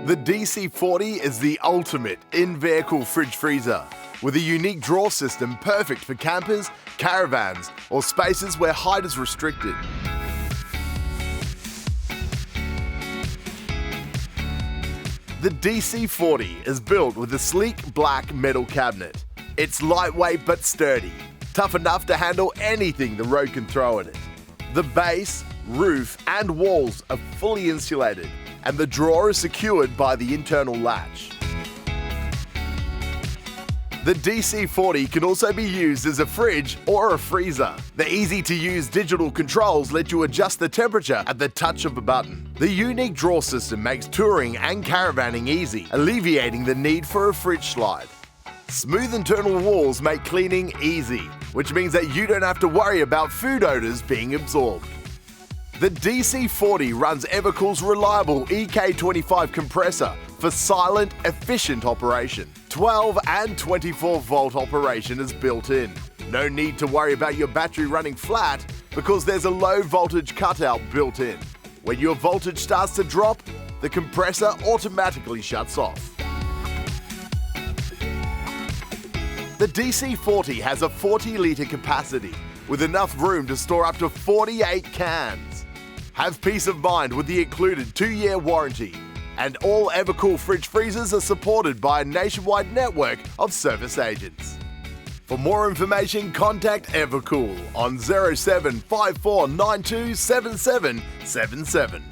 The DC40 is the ultimate in-vehicle fridge freezer, with a unique drawer system perfect for campers, caravans, or spaces where height is restricted. The DC40 is built with a sleek black metal cabinet. It's lightweight but sturdy, tough enough to handle anything the road can throw at it. The base, roof, and walls are fully insulated, and the drawer is secured by the internal latch. The DC40 can also be used as a fridge or a freezer. The easy-to-use digital controls let you adjust the temperature at the touch of a button. The unique drawer system makes touring and caravanning easy, alleviating the need for a fridge slide. Smooth internal walls make cleaning easy, which means that you don't have to worry about food odors being absorbed. The DC40 runs Evakool's reliable EK25 compressor for silent, efficient operation. 12 and 24 volt operation is built in. No need to worry about your battery running flat because there's a low voltage cutout built in. When your voltage starts to drop, the compressor automatically shuts off. The DC40 has a 40 litre capacity with enough room to store up to 48 cans. Have peace of mind with the included 2-year warranty, and all Evakool fridge freezers are supported by a nationwide network of service agents. For more information, contact Evakool on 0754927777.